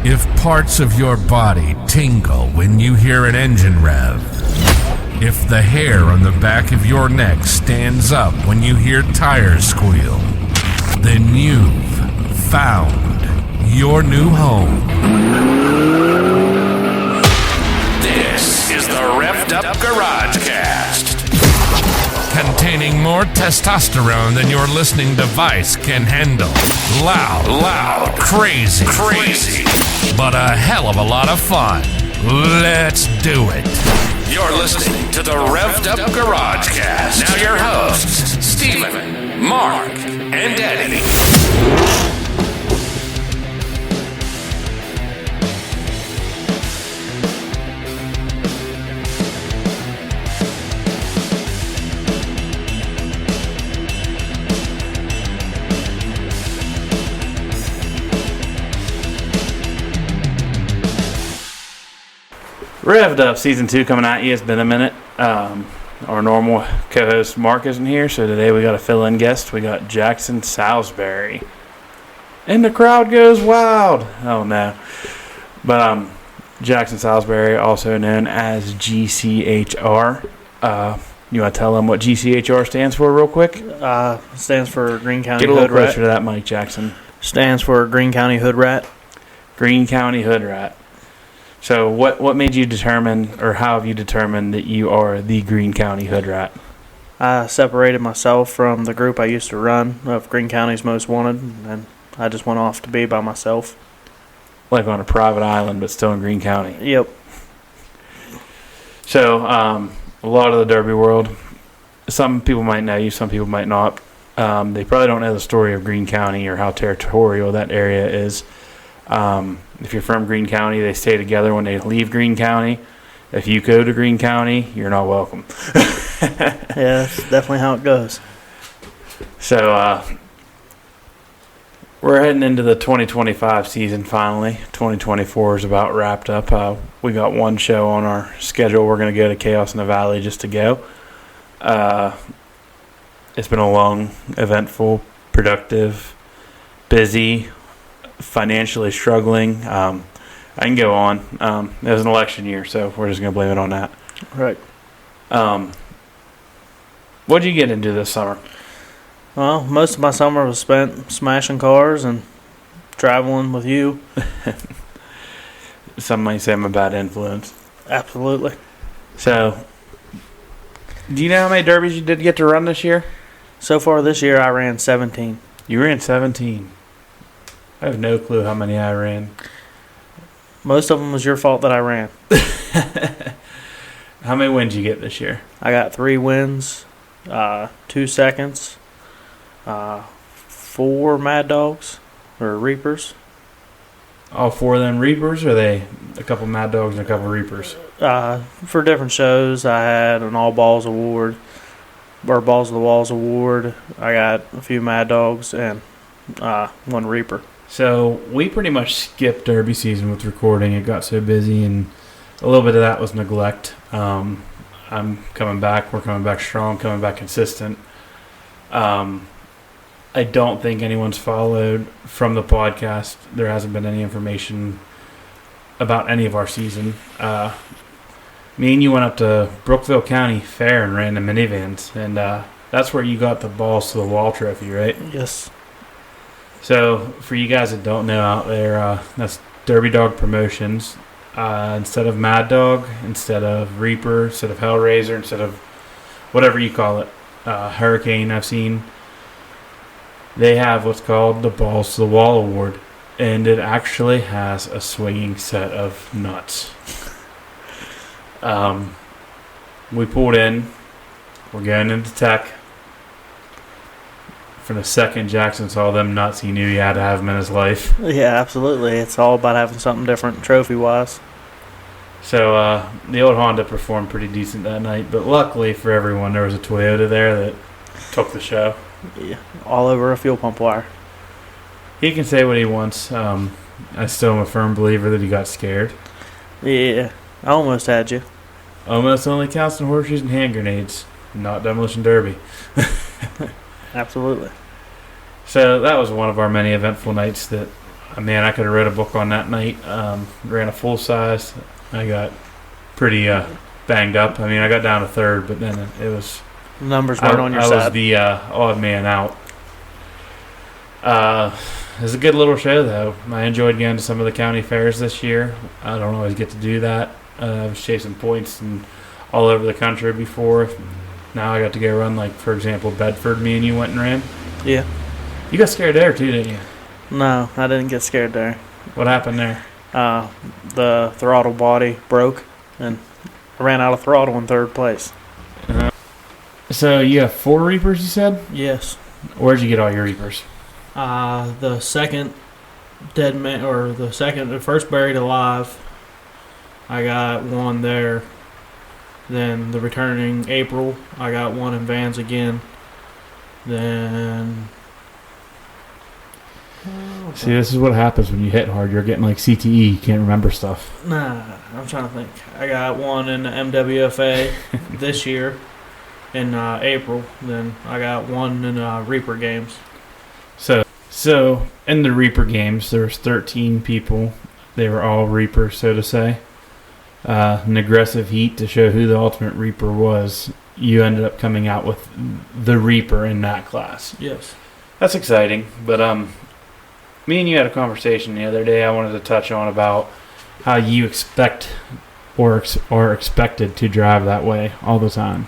If parts of your body tingle when you hear an engine rev, if the hair on the back of your neck stands up when you hear tires squeal, then you've found your new home. This is the Rev'd Up Garage Cast, containing more testosterone than your listening device can handle. Loud, crazy, but a hell of a lot of fun. Let's do it. You're listening to the Rev'd Up Garage Cast. Now your hosts, Stephen, Mark, and Eddie. Rev'd Up Season 2 coming at you. It's been a minute. Our normal co-host Mark isn't here, so today we got a fill-in guest. We got Jackson Salisbury. And the crowd goes wild. Oh, no. But Jackson Salisbury, also known as GCHR. You want to tell them what GCHR stands for real quick? Stands for Green County Hoodrat. Get a little closer to that mic, Jackson. Stands for Green County Hoodrat. Green County Hoodrats. So what made you determine, or how have you determined that you are the Green County Hoodrat? I separated myself from the group I used to run of Green County's Most Wanted, and I just went off to be by myself. Like on a private island, but still in Green County. Yep. So a lot of the Derby world, some people might know you, some people might not. They probably don't know the story of Green County or how territorial that area is. If you're from Green County, they stay together when they leave Green County. If you go to Green County, you're not welcome. Yeah, that's definitely how it goes. So we're heading into the 2025 season finally. 2024 is about wrapped up. We got one show on our schedule. We're going to go to Chaos in the Valley just to go. It's been a long, eventful, productive, busy, financially struggling. I can go on. It was an election year, so we're just going to blame it on that. Right. What'd you get into this summer? Well, most of my summer was spent smashing cars and traveling with you. Some might say I'm a bad influence. Absolutely. So, do you know how many derbies you did get to run this year? So far this year, I ran 17. You ran 17. I have no clue how many I ran. Most of them was your fault that I ran. How many wins you get this year? I got 3 wins, 2 seconds, 4 Mad Dogs, or Reapers. All 4 of them Reapers, or are they a couple Mad Dogs and a couple Reapers? For different shows, I had an All Balls Award, or Balls of the Walls Award. I got a few Mad Dogs and 1 Reaper. So we pretty much skipped Derby season with recording. It got so busy, and a little bit of that was neglect. I'm coming back. We're coming back strong, coming back consistent. I don't think anyone's followed from the podcast. There hasn't been any information about any of our season. Me and you went up to Brookville County Fair and ran the minivans, and that's where you got the Balls to the Wall trophy, right? Yes. So, for you guys that don't know out there, that's Derby Dog Promotions. Instead of Mad Dog, instead of Reaper, instead of Hellraiser, instead of whatever you call it, Hurricane I've seen, they have what's called the Balls to the Wall Award. And it actually has a swinging set of nuts. We pulled in. We're going into tech. For the second Jackson saw them nuts, he knew he had to have them in his life. Yeah, absolutely. It's all about having something different trophy-wise. So the old Honda performed pretty decent that night, but luckily for everyone, there was a Toyota there that took the show. Yeah, all over a fuel pump wire. He can say what he wants. I still am a firm believer that he got scared. Yeah, I almost had you. Almost only counts in horseshoes and hand grenades, not demolition derby. Absolutely. So that was one of our many eventful nights that Man, I could have read a book on that night. Ran a full size. I got pretty banged up. I mean, I got down to third, but then it was Numbers weren't on your side. I was the odd man out. It was a good little show, though. I enjoyed going to some of the county fairs this year. I don't always get to do that. I was chasing points and all over the country before. Now I got to go run, like, for example, Bedford. Me and you went and ran. Yeah. You got scared there, too, didn't you? No, I didn't get scared there. What happened there? The throttle body broke, and I ran out of throttle in third place. So you have 4 Reapers, you said? Yes. Where'd you get all your Reapers? The second dead man, or the first buried alive, I got one there. Then the returning April, I got one in Vans again. Then... See, this is what happens when you hit hard. You're getting like CTE. You can't remember stuff. Nah, I'm trying to think. I got one in the MWFA this year in April. Then I got one in Reaper games. So in the Reaper games, there was 13 people. They were all Reapers, so to say. An aggressive heat to show who the ultimate Reaper was. You ended up coming out with the Reaper in that class. Yes. That's exciting, but me and you had a conversation the other day I wanted to touch on about how you expect or are expected to drive that way all the time.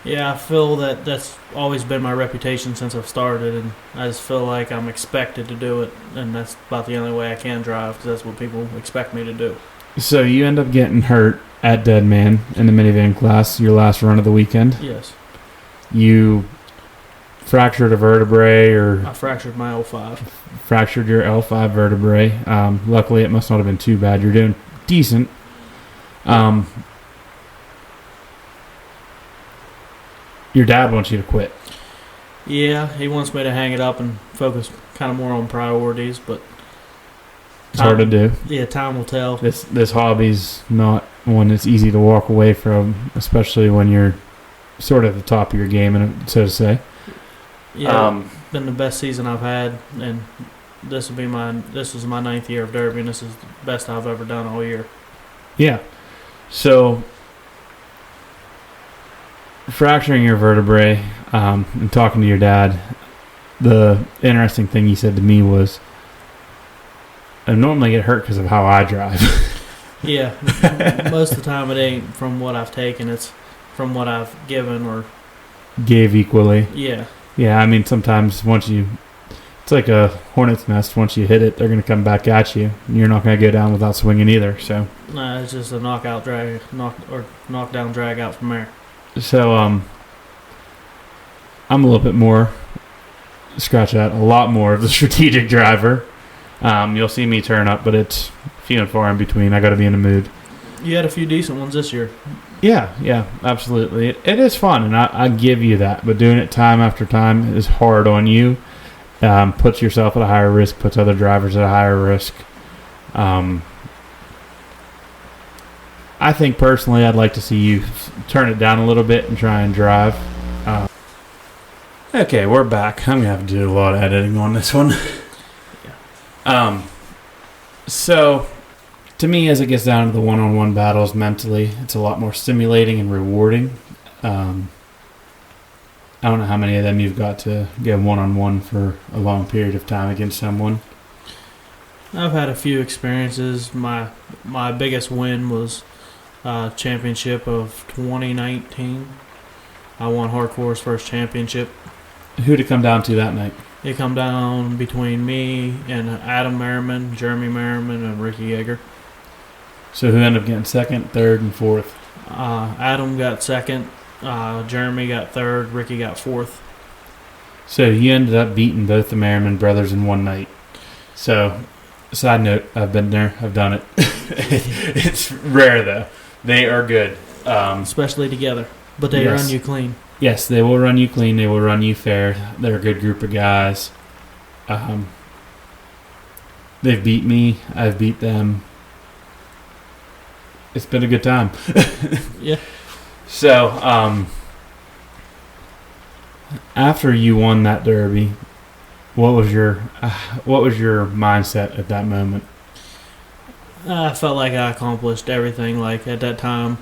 Yeah, I feel that's always been my reputation since I've started, and I just feel like I'm expected to do it, and that's about the only way I can drive, because that's what people expect me to do. So you end up getting hurt at Deadman in the minivan class, your last run of the weekend. Yes. You fractured a vertebrae, or I fractured my L5. Fractured your L5 vertebrae. Luckily, it must not have been too bad. You're doing decent. Your dad wants you to quit. Yeah, he wants me to hang it up and focus kind of more on priorities, but it's hard to do. Yeah, time will tell. This hobby's not one that's easy to walk away from, especially when you're sort of at the top of your game, so to say. Yeah, been the best season I've had, and this was my 9th year of Derby, and this is the best I've ever done all year. Yeah. So fracturing your vertebrae and talking to your dad, the interesting thing he said to me was, I normally get hurt because of how I drive. Yeah, most of the time it ain't from what I've taken, it's from what I've given or gave equally. Yeah. Yeah, I mean, sometimes it's like a hornet's nest. Once you hit it, they're going to come back at you. You're not going to go down without swinging either. So nah, it's just a knockdown drag out from there. So I'm a little bit more, a lot more of the strategic driver. You'll see me turn up, but it's few and far in between. I got to be in the mood. You had a few decent ones this year. Yeah, absolutely. It is fun, and I give you that. But doing it time after time is hard on you. Puts yourself at a higher risk, puts other drivers at a higher risk. I think personally I'd like to see you turn it down a little bit and try and drive. Okay, we're back. I'm going to have to do a lot of editing on this one. Yeah. So, to me, as it gets down to the one-on-one battles mentally, it's a lot more stimulating and rewarding. I don't know how many of them you've got to go one-on-one for a long period of time against someone. I've had a few experiences. My biggest win was championship of 2019. I won Hardcore's first championship. Who'd it come down to that night? It come down between me and Adam Merriman, Jeremy Merriman, and Ricky Yeager. So who ended up getting second, third, and fourth? Adam got second, Jeremy got third, Ricky got fourth. So you ended up beating both the Merriman brothers in one night. So, side note, I've been there, I've done it. It's rare though. They are good. Especially together. But they run you clean. Yes, they will run you clean. They will run you fair. They're a good group of guys. They've beat me. I've beat them. It's been a good time. Yeah. So, after you won that derby, What was your mindset at that moment? I felt like I accomplished everything. Like at that time,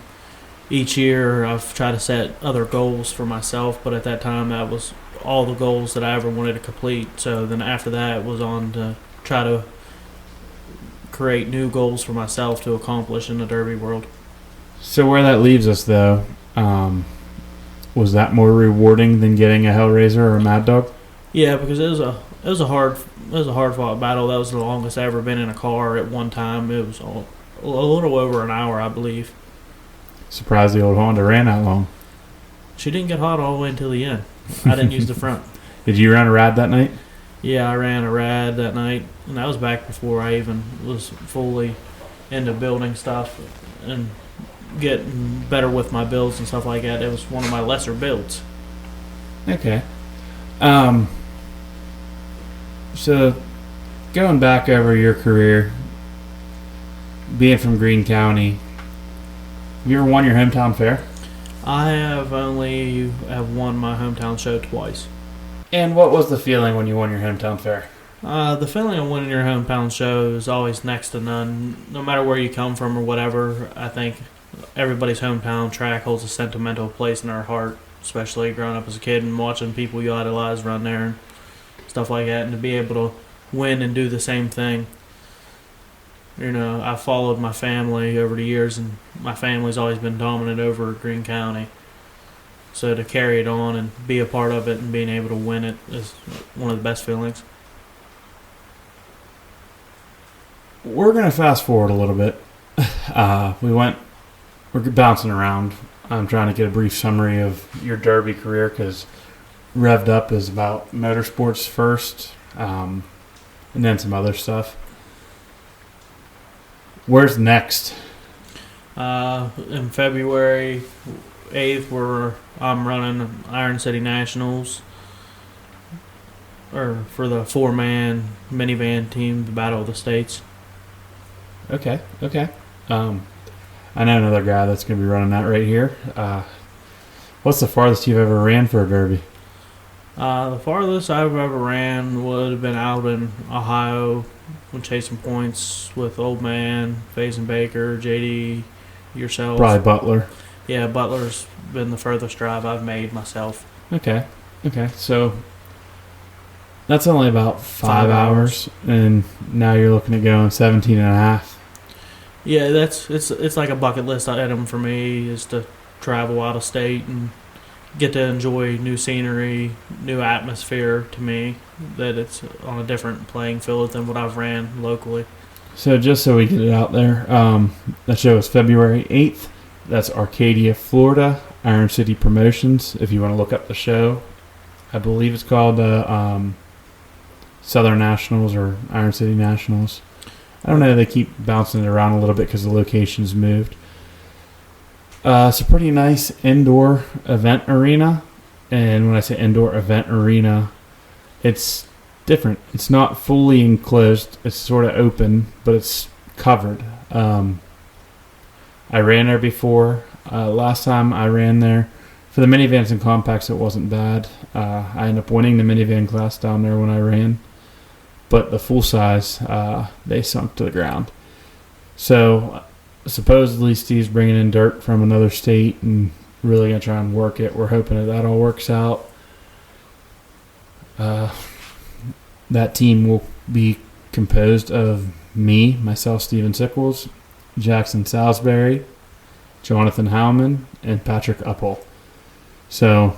each year I've tried to set other goals for myself, but at that time that was all the goals that I ever wanted to complete. So then after that it was on to try to create new goals for myself to accomplish in the Derby world. So where that leaves us, though, was that more rewarding than getting a Hellraiser or a Mad Dog? Yeah, because it was a hard fought battle. That was the longest I ever been in a car at one time. It was a little over an hour, I believe. Surprised the old Honda ran that long. She didn't get hot all the way until the end. I didn't use the front. Did you run a rad that night? Yeah, I ran a rad that night, and that was back before I even was fully into building stuff and getting better with my builds and stuff like that. It was one of my lesser builds. Okay. So, going back over your career, being from Green County, have you ever won your hometown fair? I have only won my hometown show twice. And what was the feeling when you won your hometown fair? The feeling of winning your hometown show is always next to none. No matter where you come from or whatever, I think everybody's hometown track holds a sentimental place in our heart, especially growing up as a kid and watching people you idolize run there and stuff like that, and to be able to win and do the same thing. You know, I followed my family over the years, and my family's always been dominant over Green County. So to carry it on and be a part of it and being able to win it is one of the best feelings. We're going to fast forward a little bit. We're bouncing around. I'm trying to get a brief summary of your Derby career because Rev'd Up is about motorsports first, and then some other stuff. Where's next? In February 8th, I'm running Iron City Nationals, or for the 4-man minivan team, the Battle of the States. Okay. I know another guy that's going to be running that right here. What's the farthest you've ever ran for a Derby? The farthest I've ever ran would have been out in Ohio, chasing points with Old Man, Faison Baker, JD, yourself. Probably Butler. Yeah, Butler's been the furthest drive I've made myself. Okay. So that's only about 5 hours, and now you're looking at going 17 and a half. Yeah, it's like a bucket list item for me, is to travel out of state and get to enjoy new scenery, new atmosphere to me, that it's on a different playing field than what I've ran locally. So just so we get it out there, that show is February 8th. That's Arcadia, Florida, Iron City Promotions. If you want to look up the show, I believe it's called Southern Nationals or Iron City Nationals. I don't know. They keep bouncing it around a little bit because the location's moved. It's a pretty nice indoor event arena. And when I say indoor event arena, it's different. It's not fully enclosed. It's sort of open, but it's covered. I ran there before. Last time I ran there, for the minivans and compacts, it wasn't bad. I ended up winning the minivan class down there when I ran. But the full size, they sunk to the ground. So supposedly Steve's bringing in dirt from another state and really going to try and work it. We're hoping that all works out. That team will be composed of me, myself, Steven Sickles, Jackson Salisbury, Jonathan Howman, and Patrick Uppel. So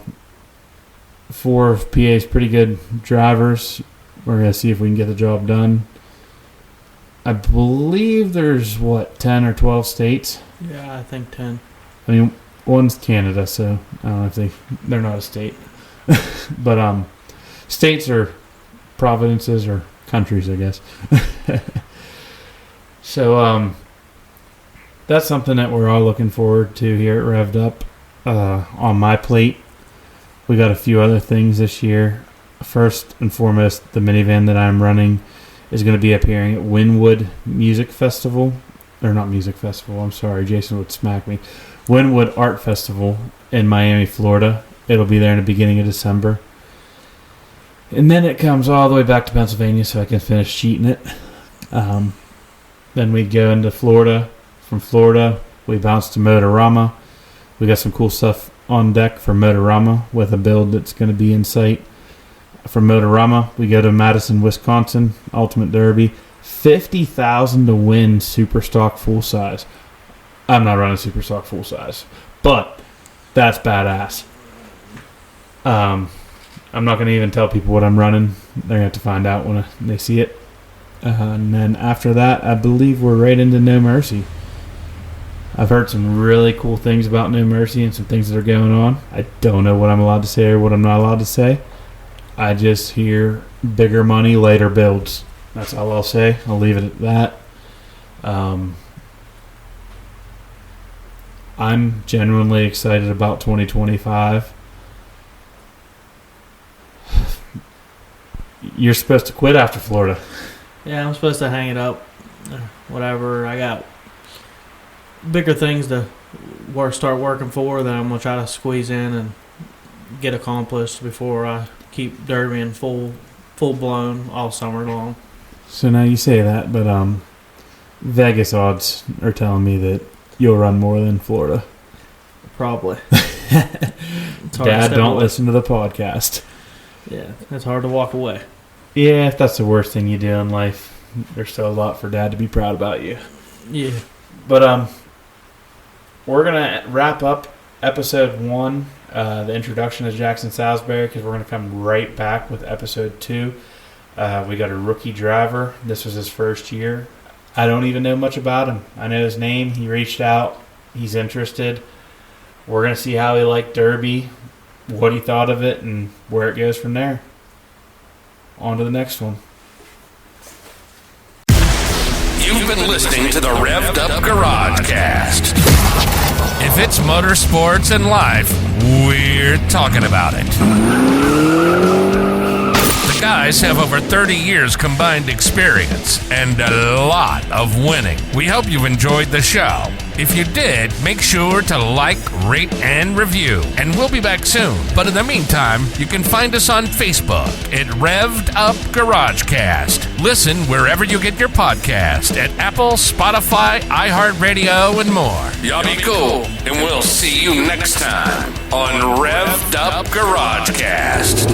4 of PA's pretty good drivers. We're going to see if we can get the job done. I believe there's, 10 or 12 states? Yeah, I think 10. I mean, one's Canada, so I don't know if they're not a state. But states are provinces or countries, I guess. So that's something that we're all looking forward to here at Rev'd Up. On my plate, we got a few other things this year. First and foremost, the minivan that I'm running is going to be appearing at Wynwood Music Festival. Or not Music Festival, I'm sorry, Jason would smack me. Wynwood Art Festival in Miami, Florida. It'll be there in the beginning of December. And then it comes all the way back to Pennsylvania so I can finish cheating it. Then we go into Florida. From Florida, we bounce to Motorama. We got some cool stuff on deck for Motorama with a build that's going to be in sight. From Motorama, we go to Madison, Wisconsin, Ultimate Derby. $50,000 to win Super Stock full size. I'm not running Super Stock full size, but that's badass. I'm not going to even tell people what I'm running. They're going to have to find out when they see it. And then after that, I believe we're right into No Mercy. I've heard some really cool things about No Mercy and some things that are going on. I don't know what I'm allowed to say or what I'm not allowed to say. I just hear bigger money, later builds. That's all I'll say. I'll leave it at that. I'm genuinely excited about 2025. You're supposed to quit after Florida. Yeah, I'm supposed to hang it up. Whatever. I got bigger things to start working for that I'm going to try to squeeze in and get accomplished before I keep derbying full blown all summer long. So now you say that, but Vegas odds are telling me that you'll run more than Florida. Probably. Dad, don't listen to the podcast. Yeah, it's hard to walk away. Yeah, if that's the worst thing you do in life, there's still a lot for Dad to be proud about you. Yeah. But we're going to wrap up episode 1, the introduction to Jackson Salisbury, because we're going to come right back with episode 2. We got a rookie driver. This was his first year. I don't even know much about him. I know his name. He reached out. He's interested. We're going to see how he liked Derby, what he thought of it, and where it goes from there. On to the next one. You've been listening to the Rev'd Up Garage Cast. If it's motorsports and life, we're talking about it. The guys have over 30 years combined experience and a lot of winning. We hope you've enjoyed the show. If you did, make sure to like, rate, and review. And we'll be back soon. But in the meantime, you can find us on Facebook at Rev'd Up GarageCast. Listen wherever you get your podcast at Apple, Spotify, iHeartRadio, and more. Y'all be cool, and we'll see you next time on Rev'd Up GarageCast.